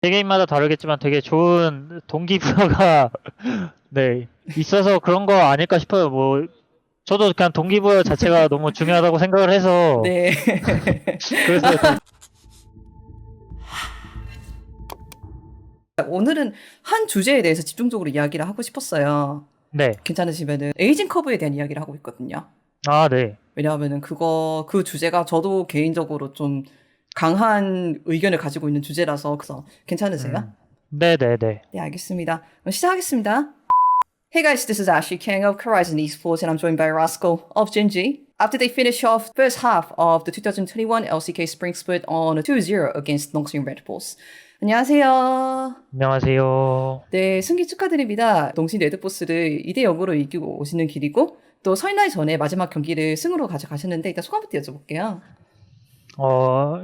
개개인마다 다르겠지만 되게 좋은 동기부여가 네, 있어서 그런 거 아닐까 싶어요. 뭐 저도 그냥 동기부여 자체가 너무 중요하다고 생각을 해서 네. 그래서 좀 오늘은 한 주제에 대해서 집중적으로 이야기를 하고 싶었어요. 네. 괜찮으시면은 에이징 커브에 대한 이야기를 하고 있거든요. 아, 네. 왜냐하면은 그 주제가 저도 개인적으로 좀 강한 의견을 가지고 있는 주제라서 그래서 괜찮으세요? 네네네. 네, 알겠습니다. 그럼 시작하겠습니다. Hey guys, this is Ashley Kang of Horizon Esports and I'm joined by Rascal of Genji. After they finish off first half of the 2021 LCK Spring Split on a 2-0 against Nongsun Red Bulls. 안녕하세요. 안녕하세요. 네, 승리 축하드립니다. 농신 레드포스를 2대 0으로 이기고 오시는 길이고 또 설날 전에 마지막 경기를 승으로 가져가셨는데 일단 소감부터 여쭤볼게요.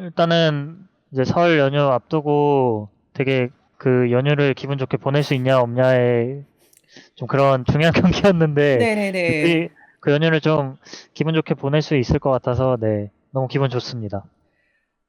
일단은 이제 설 연휴 앞두고 되게 그 연휴를 기분 좋게 보낼 수 있냐 없냐에 좀 그런 중요한 경기였는데 네네네. 그, 그 연휴를 좀 기분 좋게 보낼 수 있을 것 같아서 네, 너무 기분 좋습니다.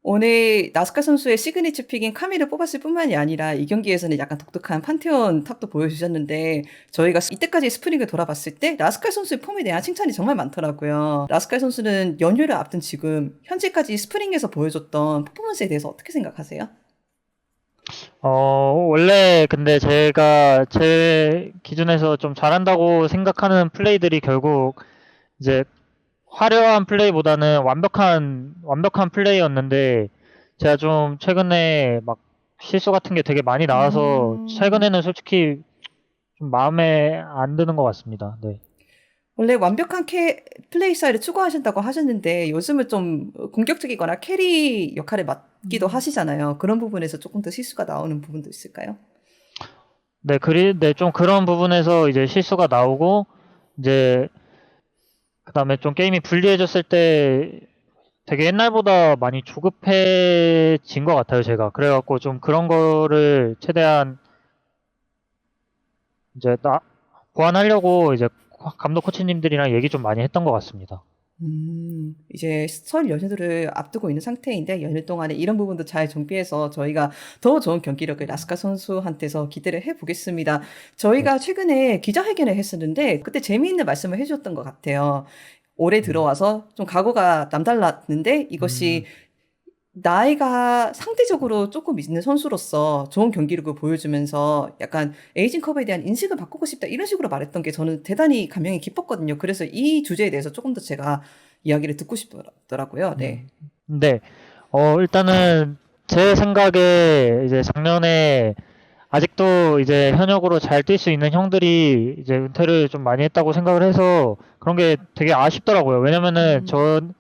오늘 나스카 선수의 시그니처 픽인 카미를 뽑았을 뿐만이 아니라 이 경기에서는 약간 독특한 판테온 탑도 보여주셨는데 저희가 이때까지 스프링을 돌아봤을 때 라스칼 선수의 폼에 대한 칭찬이 정말 많더라고요. 라스칼 선수는 연휴를 앞둔 지금 현재까지 스프링에서 보여줬던 퍼포먼스에 대해서 어떻게 생각하세요? 원래 근데 제가 제 기준에서 좀 잘한다고 생각하는 플레이들이 결국 이제 화려한 플레이보다는 완벽한 플레이였는데 제가 좀 최근에 막 실수 같은 게 되게 많이 나와서 음, 최근에는 솔직히 좀 마음에 안 드는 것 같습니다. 네. 원래 완벽한 플레이 스타일을 추구하신다고 하셨는데 요즘은 좀 공격적이거나 캐리 역할을 맡기도 하시잖아요. 그런 부분에서 조금 더 실수가 나오는 부분도 있을까요? 네, 좀 그런 부분에서 이제 실수가 나오고 이제 그다음에 좀 게임이 불리해졌을 때 되게 옛날보다 많이 조급해진 것 같아요, 제가. 그래갖고 좀 그런 거를 최대한 이제 보완하려고 이제 감독 코치님들이랑 얘기 좀 많이 했던 것 같습니다. 이제 설 연휴를 앞두고 있는 상태인데 연휴 동안에 이런 부분도 잘 정비해서 저희가 더 좋은 경기력을 라스카 선수한테서 기대를 해보겠습니다. 네. 저희가 최근에 기자회견을 했었는데 그때 재미있는 말씀을 해주셨던 것 같아요. 올해 음, 들어와서 좀 각오가 남달랐는데 이것이 음, 나이가 상대적으로 조금 있는 선수로서 좋은 경기력을 보여주면서 약간 에이징컵에 대한 인식을 바꾸고 싶다 이런 식으로 말했던 게 저는 대단히 감명이 깊었거든요. 그래서 이 주제에 대해서 조금 더 제가 이야기를 듣고 싶더라고요. 네. 음. 네. 일단은 제 생각에 이제 작년에 아직도 이제 현역으로 잘 뛸 수 있는 형들이 이제 은퇴를 좀 많이 했다고 생각을 해서 그런 게 되게 아쉽더라고요. 왜냐면은 음,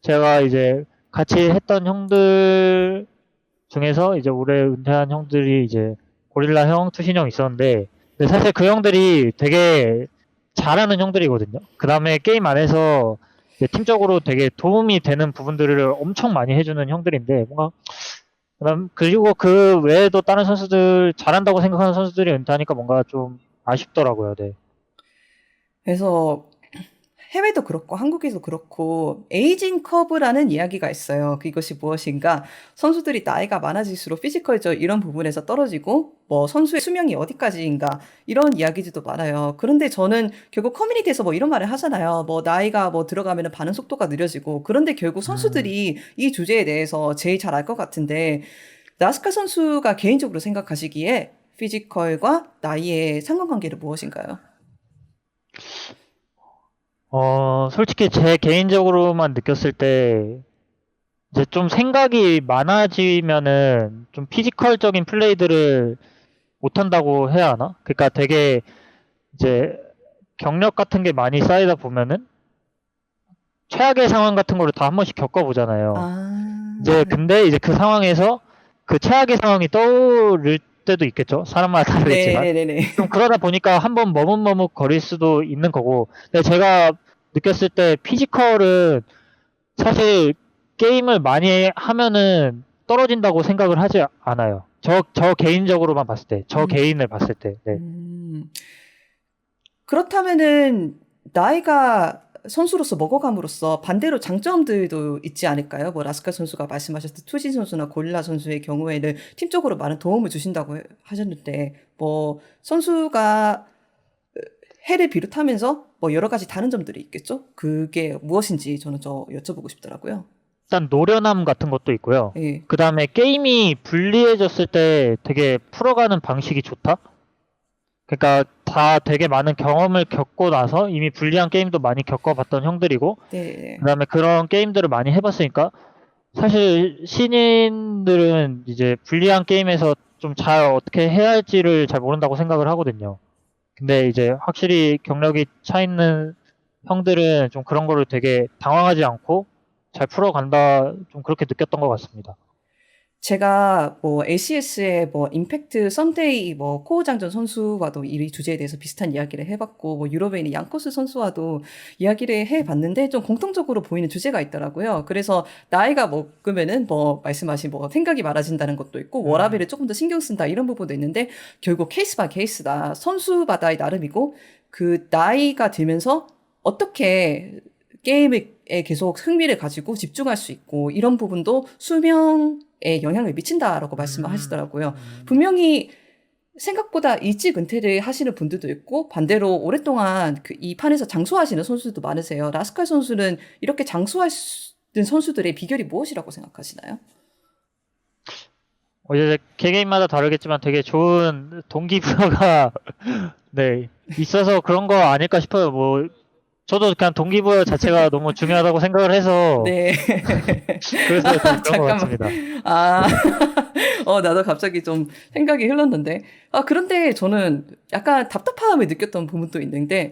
제가 이제 같이 했던 형들 중에서 이제 올해 은퇴한 형들이 이제 고릴라 형, 투신 형 있었는데 근데 사실 그 형들이 되게 잘하는 형들이거든요. 그 다음에 게임 안에서 이제 팀적으로 되게 도움이 되는 부분들을 엄청 많이 해주는 형들인데 뭔가 그리고 그 외에도 다른 선수들 잘한다고 생각하는 선수들이 은퇴하니까 뭔가 좀 아쉽더라고요. 네. 그래서 해외도 그렇고 한국에도 그렇고 에이징 커브라는 이야기가 있어요. 그것이 무엇인가? 선수들이 나이가 많아질수록 피지컬적 이런 부분에서 떨어지고 뭐 선수의 수명이 어디까지인가 이런 이야기들도 많아요. 그런데 저는 결국 커뮤니티에서 뭐 이런 말을 하잖아요. 뭐 나이가 뭐 들어가면은 반응 속도가 느려지고 그런데 결국 음, 선수들이 이 주제에 대해서 제일 잘 알 것 같은데 나스카 선수가 개인적으로 생각하시기에 피지컬과 나이의 상관관계는 무엇인가요? 솔직히 제 개인적으로만 느꼈을 때 이제 좀 생각이 많아지면은 좀 피지컬적인 플레이들을 못한다고 해야 하나? 그러니까 되게 이제 경력 같은 게 많이 쌓이다 보면은 최악의 상황 같은 거를 다 한 번씩 겪어보잖아요. 이제 아, 근데 이제 그 상황에서 그 최악의 상황이 떠오를 때도 있겠죠. 사람마다 다르겠지만. 네네네네. 좀 그러다 보니까 한번 머뭇머뭇 거릴 수도 있는 거고. 근데 제가 느꼈을 때 피지컬은 사실 게임을 많이 하면은 떨어진다고 생각을 하지 않아요. 저 개인적으로만 봤을 때, 저 음, 개인을 봤을 때, 네. 음. 그렇다면은 나이가 선수로서 먹어감으로써 반대로 장점들도 있지 않을까요? 뭐 라스칼 선수가 말씀하셨듯 투신 선수나 고릴라 선수의 경우에는 팀적으로 많은 도움을 주신다고 하셨는데 뭐 선수가 해를 비롯하면서 뭐 여러 가지 다른 점들이 있겠죠? 그게 무엇인지 저는 여쭤보고 싶더라고요. 일단 노련함 같은 것도 있고요. 예. 그 다음에 게임이 불리해졌을 때 되게 풀어가는 방식이 좋다? 그러니까 다 되게 많은 경험을 겪고 나서 이미 불리한 게임도 많이 겪어봤던 형들이고, 네. 그 다음에 그런 게임들을 많이 해봤으니까, 사실 신인들은 이제 불리한 게임에서 좀 잘 어떻게 해야 할지를 잘 모른다고 생각을 하거든요. 근데 이제 확실히 경력이 차 있는 형들은 좀 그런 거를 되게 당황하지 않고 잘 풀어간다, 좀 그렇게 느꼈던 것 같습니다. 제가 뭐 ACS의 뭐 임팩트 썬데이 뭐 코어 장전 선수와도 이 주제에 대해서 비슷한 이야기를 해봤고 뭐 유럽에 있는 양코스 선수와도 이야기를 해봤는데 좀 공통적으로 보이는 주제가 있더라고요. 그래서 나이가 먹으면은 뭐 말씀하신 뭐 생각이 많아진다는 것도 있고 워라밸을 조금 더 신경 쓴다 이런 부분도 있는데 결국 케이스 바이 케이스다. 선수마다의 나름이고 그 나이가 들면서 어떻게 게임에 계속 흥미를 가지고 집중할 수 있고 이런 부분도 수명에 영향을 미친다라고 말씀을 하시더라고요. 분명히 생각보다 일찍 은퇴를 하시는 분들도 있고 반대로 오랫동안 이 판에서 장수하시는 선수들도 많으세요. 라스칼 선수는 이렇게 장수하는 선수들의 비결이 무엇이라고 생각하시나요? 이제 개개인마다 다르겠지만 되게 좋은 동기부여가 네, 있어서 그런 거 아닐까 싶어요. 뭐 저도 그냥 동기부여 자체가 너무 중요하다고 생각을 해서 네. 그래서 좀 그런 것 잠깐만. 같습니다. 아, 나도 갑자기 좀 생각이 흘렀는데. 그런데 저는 약간 답답함을 느꼈던 부분도 있는데,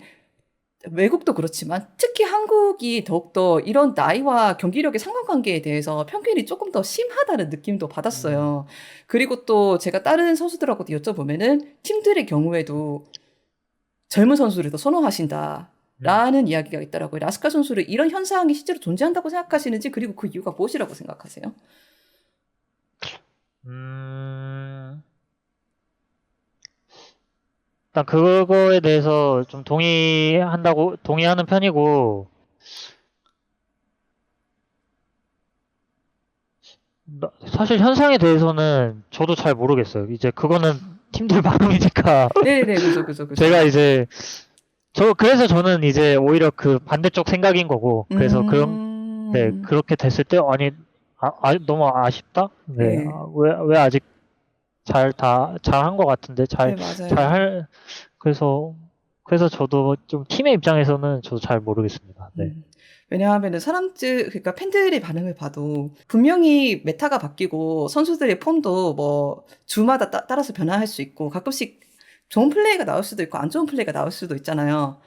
외국도 그렇지만 특히 한국이 더욱더 이런 나이와 경기력의 상관관계에 대해서 편견이 조금 더 심하다는 느낌도 받았어요. 그리고 또 제가 다른 선수들하고도 여쭤보면은 팀들의 경우에도 젊은 선수를 더 선호하신다. 라는 이야기가 있더라고요. 라스칼 선수를 이런 현상이 실제로 존재한다고 생각하시는지 그리고 그 이유가 무엇이라고 생각하세요? 일단 그거에 대해서 좀 동의하는 편이고, 사실 현상에 대해서는 저도 잘 모르겠어요. 이제 그거는 팀들 마음이니까. 네네, 그죠. 제가 이제, 그래서 저는 이제 오히려 그 반대쪽 생각인 거고, 그래서 네, 그렇게 됐을 때, 아니, 너무 아쉽다? 네, 네. 왜 아직 잘한 것 같은데, 네, 맞아요. 그래서 저도 좀 팀의 입장에서는 저도 잘 모르겠습니다. 네. 왜냐하면은 그러니까 팬들의 반응을 봐도 분명히 메타가 바뀌고 선수들의 폼도 뭐 주마다 따라서 변화할 수 있고 가끔씩 좋은 플레이가 나올 수도 있고 안 좋은 플레이가 나올 수도 있잖아요.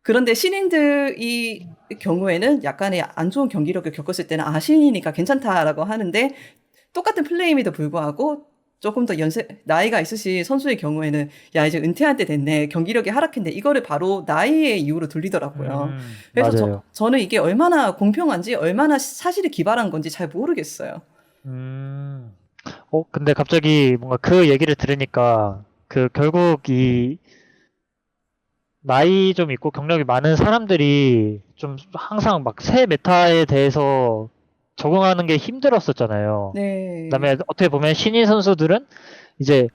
그런데 신인들의 경우에는 약간의 안 좋은 경기력을 겪었을 때는 신인이니까 괜찮다라고 하는데 똑같은 플레이임에도 불구하고 조금 더 나이가 있으신 선수의 경우에는 야 이제 은퇴할 때 됐네 경기력이 하락했네 이거를 바로 나이의 이유로 돌리더라고요. 그래서 맞아요. 저는 이게 얼마나 공평한지 얼마나 사실에 기반한 건지 잘 모르겠어요. 근데 갑자기 뭔가 그 얘기를 들으니까 결국 이 나이 좀 있고 경력이 많은 사람들이 좀 항상 막 새 메타에 대해서 적응하는 게 힘들었었잖아요. 네. 그다음에 어떻게 보면 신인 선수들은 이제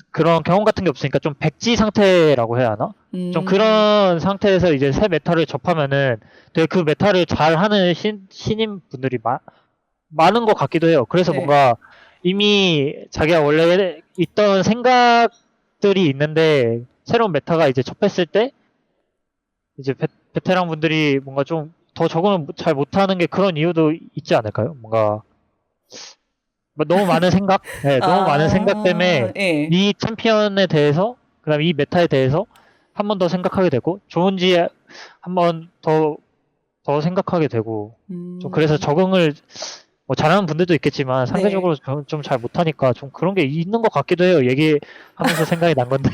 그런 경험 같은 게 없으니까 좀 백지 상태라고 해야 하나? 좀 그런 상태에서 이제 새 메타를 접하면은 되게 그 메타를 잘 하는 신인 분들이 많은 것 같기도 해요. 그래서 네. 뭔가 이미 자기가 원래 있던 생각들이 있는데 새로운 메타가 이제 접했을 때 이제 베테랑 분들이 뭔가 좀 더 적응을 잘 못하는 게 그런 이유도 있지 않을까요? 뭔가 너무 많은 생각? 네, 너무 많은 생각 때문에 예. 이 챔피언에 대해서 그다음에 이 메타에 대해서 한 번 더 생각하게 되고 좋은지 한 번 더 생각하게 되고 좀 그래서 적응을 뭐 잘하는 분들도 있겠지만 상대적으로 좀 잘 못하니까 좀 그런 게 있는 것 같기도 해요. 얘기하면서 생각이 난 건데